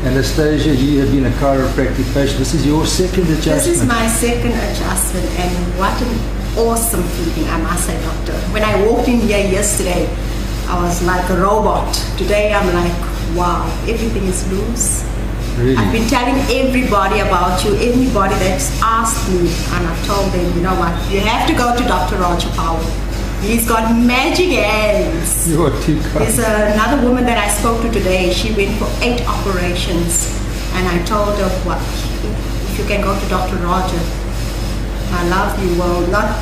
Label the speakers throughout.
Speaker 1: Anastasia, you have been a chiropractic patient. This is your second adjustment.
Speaker 2: This is my second adjustment, and what an awesome feeling, I must say, doctor. When I walked in here yesterday, I was like a robot. Today I'm like, wow, everything is loose.
Speaker 1: Really?
Speaker 2: I've been telling everybody about you, anybody that's asked me, and I've told them, you know what, you have to go to Dr. Roger Powell. He's got magic hands.
Speaker 1: You are too kind.
Speaker 2: There's another woman that I spoke to today. She went for 8 operations, and I told her, what, if you can go to Dr. Roger, I love you. Well, not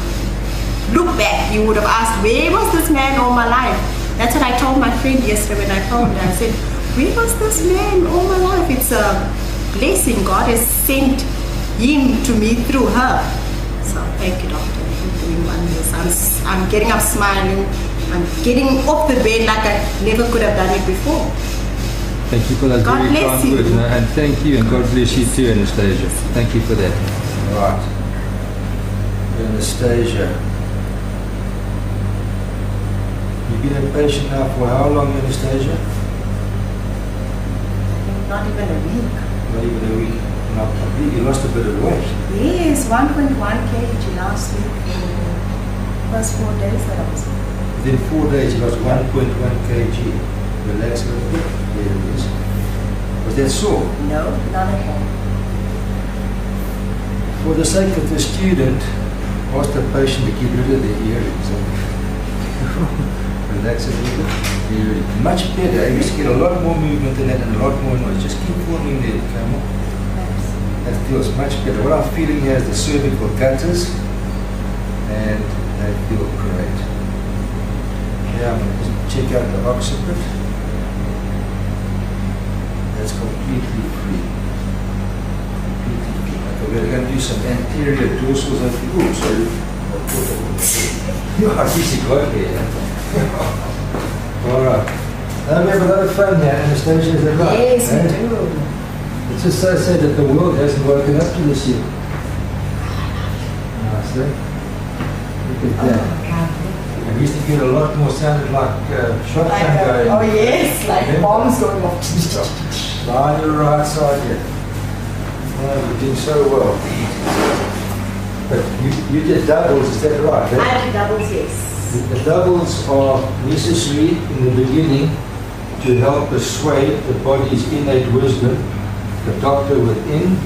Speaker 2: look back. You would have asked, where was this man all my life? That's what I told my friend yesterday when I phoned her. I said, where was this man all my life? It's a blessing. God has sent him to me through her. So thank you, doctor. Doing wonders. I'm getting up smiling. I'm getting off the bed like I never could have done it before.
Speaker 1: Thank you for that
Speaker 2: God
Speaker 1: very
Speaker 2: bless
Speaker 1: kind
Speaker 2: you.
Speaker 1: word. And thank you, and God bless you too, Anastasia. Thank you for that. Right. Anastasia. You've been a patient now for how long, Anastasia?
Speaker 2: Not even a week.
Speaker 1: Not even a week. Now, I believe you lost a bit of weight.
Speaker 2: Yes, 1.1 kg last week in the first 4 days that I was on.
Speaker 1: Within 4 days, you lost 1.1 kg. Relax a little bit. There it is. Was that sore?
Speaker 2: No, not at all.
Speaker 1: For the sake of the student, ask the patient to get rid of the earrings. Relax a little bit. Much better. You just get a lot more movement in it and a lot more noise. Just keep forming there, camel. That feels much better. What I'm feeling here is the cervical gutters, and they feel great. Yeah, I'm going to just check out the occiput. That's completely free. Completely free. Okay, we're going to do some anterior dorsals of the. Oh, sorry. Yeah, I usually got there. All right. Now we have a lot of fun here, Anastasia, is that right?
Speaker 2: Yes, we do.
Speaker 1: It's just so sad that the world hasn't woken up to this yet. Nice, eh? Look at that. And we used to get a lot more sounded like shotgun going.
Speaker 2: Oh yes, like
Speaker 1: Yeah.
Speaker 2: bombs going off.
Speaker 1: On your right side here. Oh, you're doing so well. But you did doubles, is that right?
Speaker 2: I do doubles, yes.
Speaker 1: The doubles are necessary in the beginning to help persuade the body's innate wisdom, the doctor within,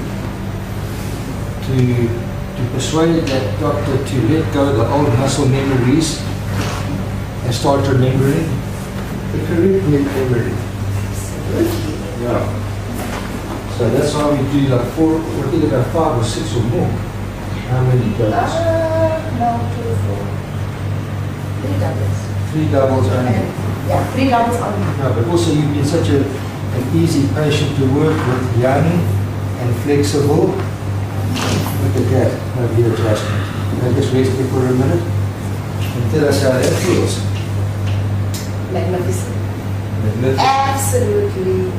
Speaker 1: to persuade that doctor to let go of the old muscle memories and start remembering the correct memory. Yeah. So that's why we do like 4, we did about 5 or 6 or more. How many doubles?
Speaker 2: No, 2 or 4. 3 doubles.
Speaker 1: 3 doubles only.
Speaker 2: Yeah, 3 doubles only.
Speaker 1: No, but also you've been such an easy patient to work with, young and flexible. Look at that, no real adjustment. Now just rest here for a minute and tell us how that feels.
Speaker 2: Magnificent.
Speaker 1: Magnificent.
Speaker 2: Absolutely.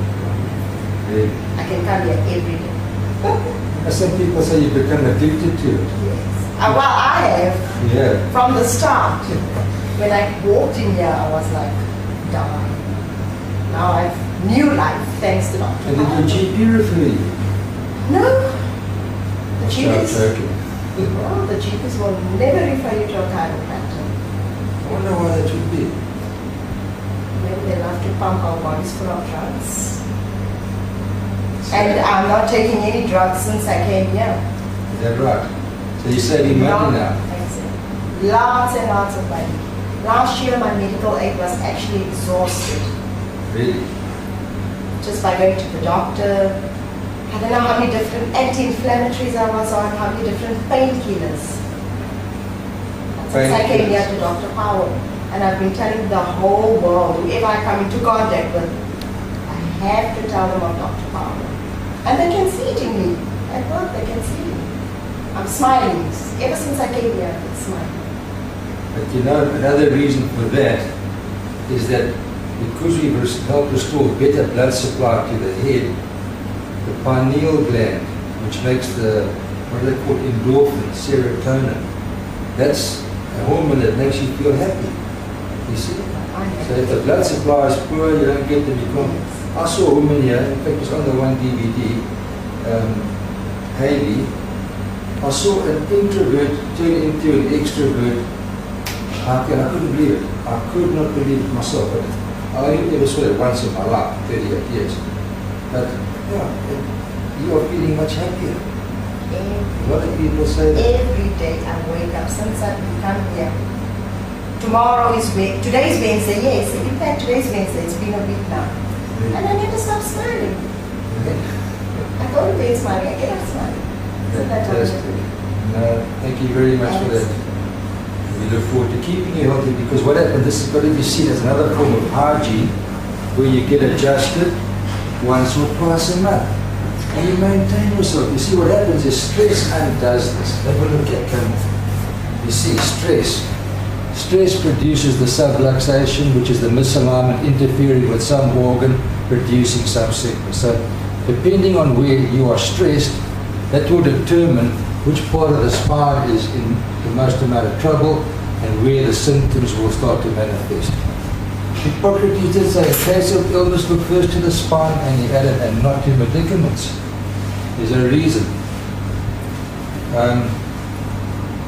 Speaker 1: Very.
Speaker 2: I can come here every day.
Speaker 1: Some people say you become addicted to it.
Speaker 2: Yes. Well, I have.
Speaker 1: Yeah.
Speaker 2: From the start. When I walked in here, I was like, down. Now I've new life thanks to Dr.
Speaker 1: And did your GP refer you?
Speaker 2: No. The
Speaker 1: Start
Speaker 2: GPs,
Speaker 1: joking.
Speaker 2: no, the GPs will never refer you to a chiropractor.
Speaker 1: I wonder why that would be.
Speaker 2: Maybe they love to pump our bodies full of drugs. And I'm not taking any drugs since I came here.
Speaker 1: Is that right? So you're saving money now?
Speaker 2: Lots and lots of money. Last year my medical aid was actually exhausted.
Speaker 1: Really?
Speaker 2: Just by going to the doctor. I don't know how many different anti-inflammatories I was on, how many different painkillers. Since I came here to Dr. Powell. And I've been telling the whole world, whoever I come into contact with, I have to tell them of Dr. Powell. And they can see it in me. At work, they can see it. I'm smiling. Ever since I came here, I've been smiling.
Speaker 1: But you know, another reason for that is that because we've helped restore better blood supply to the head, the pineal gland, which makes the, what are they called, endorphin, serotonin, that's a hormone that makes you feel happy. You see? So if the blood supply is poor, you don't get the I saw a woman here, in fact it's on the one DVD, Hayley. I saw an introvert turn into an extrovert. I couldn't believe it. I could not believe it myself. But I only ever saw it once in my life, 38 years. But yeah, you are feeling much happier. A lot of people say that.
Speaker 2: Every day I wake up since I've come here. Today is Wednesday, yes. In fact, today is Wednesday. It's been a week now. And I never stop smiling. I go to bed smiling, I get up smiling.
Speaker 1: Fantastic. Thank you very much for that. We look forward to keeping you healthy, because what happens, this has got to be seen as another form of hygiene where you get adjusted once or twice a month. And you maintain yourself. You see, what happens is stress undoes this. Have a look at it. You see, stress. Stress produces the subluxation, which is the misalignment interfering with some organ, producing some sickness. So, depending on where you are stressed, that will determine which part of the spine is in the most amount of trouble and where the symptoms will start to manifest. Hippocrates did say, in case of illness, look first to the spine, and he added, and not to medicaments. There's a reason.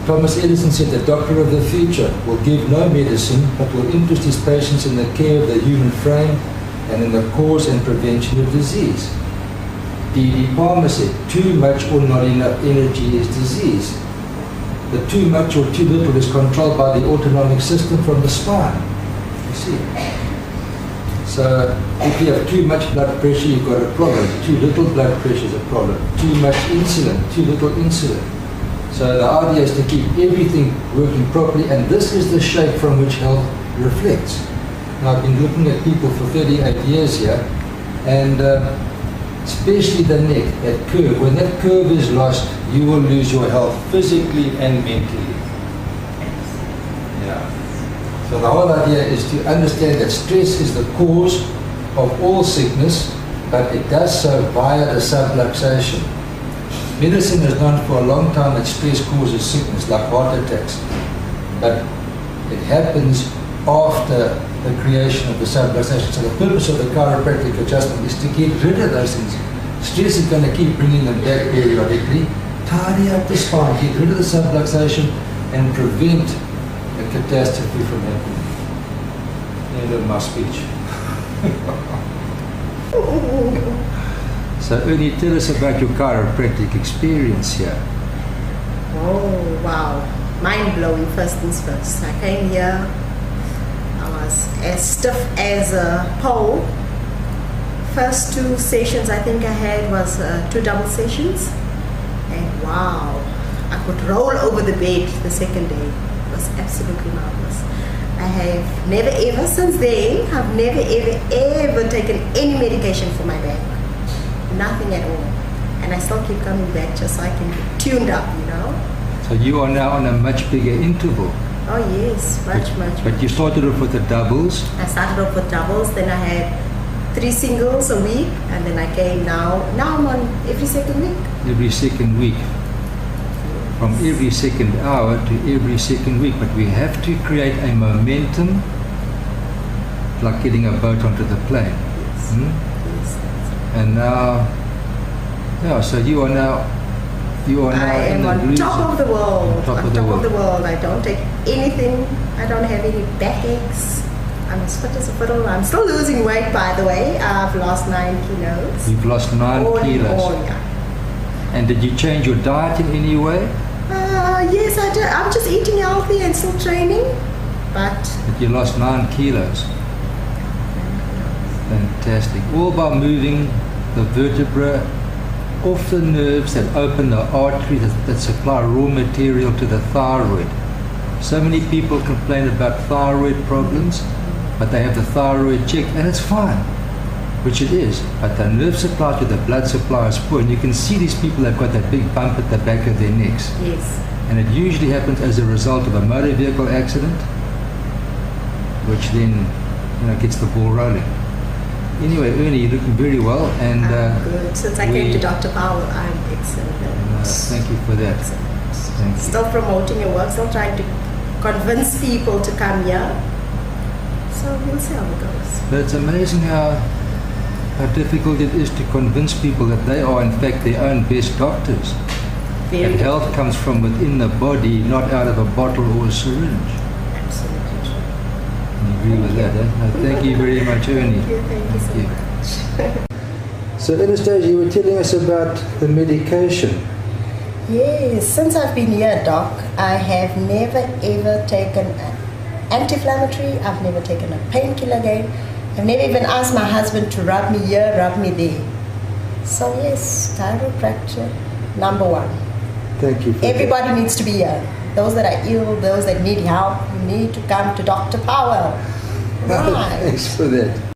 Speaker 1: Thomas Edison said, the doctor of the future will give no medicine, but will interest his patients in the care of the human frame and in the cause and prevention of disease. D.D. Palmer said, too much or not enough energy is disease. The too much or too little is controlled by the autonomic system from the spine. You see. So if you have too much blood pressure, you've got a problem. Too little blood pressure is a problem. Too much insulin, too little insulin. So the idea is to keep everything working properly, and this is the shape from which health reflects. Now, I've been looking at people for 38 years here, and especially the neck, that curve. When that curve is lost, you will lose your health physically and mentally. Yeah. So the whole idea is to understand that stress is the cause of all sickness, but it does so via the subluxation. Medicine has known for a long time that stress causes sickness, like heart attacks. But it happens after the creation of the subluxation. So the purpose of the chiropractic adjustment is to get rid of those things. Stress is going to keep bringing them back periodically. Tidy up the spine, get rid of the subluxation, and prevent a catastrophe from happening. End of my speech. So Ernie, tell us about your chiropractic experience here.
Speaker 2: Oh, wow. Mind-blowing, first things first. I came here, I was as stiff as a pole. First 2 sessions I think I had was 2 double sessions. And wow, I could roll over the bed the second day. It was absolutely marvelous. I have never ever, since then, I've never ever taken any medication for my back. Nothing at all. And I still keep coming back just so I can get tuned up, you know.
Speaker 1: So you are now on a much bigger interval.
Speaker 2: Oh yes, much.
Speaker 1: But you started off with the doubles.
Speaker 2: I started off with doubles, then I had 3 singles a week, and then I came now I'm on every second week.
Speaker 1: Every second week. From every second hour to every second week. But we have to create a momentum, like getting a boat onto the plane.
Speaker 2: Yes.
Speaker 1: Hmm?
Speaker 2: Yes.
Speaker 1: And now, yeah, so you are now
Speaker 2: I am on top of the world.
Speaker 1: On top of the world.
Speaker 2: I don't take anything. I don't have any backaches. I'm as fit as a fiddle. I'm still losing weight, by the way. I've lost 9 kilos.
Speaker 1: You've lost 9 kilos.
Speaker 2: All, yeah.
Speaker 1: And did you change your diet in any way?
Speaker 2: Yes, I did. I'm just eating healthy and still training. But
Speaker 1: you lost 9 kilos. Fantastic. All by moving the vertebra off the nerves that open the artery that supply raw material to the thyroid. So many people complain about thyroid problems, but they have the thyroid checked, and it's fine, which it is. But the nerve supply to the blood supply is poor, and you can see these people have got that big bump at the back of their necks.
Speaker 2: yes.
Speaker 1: And it usually happens as a result of a motor vehicle accident, which then gets the ball rolling. Anyway, Ernie, you're looking very well, and
Speaker 2: Good. Since I came to Dr. Powell, I'm excellent.
Speaker 1: thank you for that.
Speaker 2: Excellent.
Speaker 1: Thank you.
Speaker 2: Still promoting your work, still trying to convince people to come here. So we'll see how it goes.
Speaker 1: But it's amazing how how difficult it is to convince people that they are in fact their own best doctors.
Speaker 2: Very
Speaker 1: And health comes from within the body, not out of a bottle or a syringe.
Speaker 2: Absolutely true.
Speaker 1: You agree with that, eh? No, thank you very much, Ernie.
Speaker 2: Thank you so much.
Speaker 1: So, Ernestacia, you were telling us about the medication.
Speaker 2: Yes, since I've been here, Doc, I have never ever taken an anti-inflammatory. I've never taken a painkiller again. I've never even asked my husband to rub me here, rub me there. So yes, chiropractic, number one.
Speaker 1: Thank you.
Speaker 2: Everybody needs to be here. Those that are ill, those that need help, you need to come to Dr. Powell. Right.
Speaker 1: Thanks for that.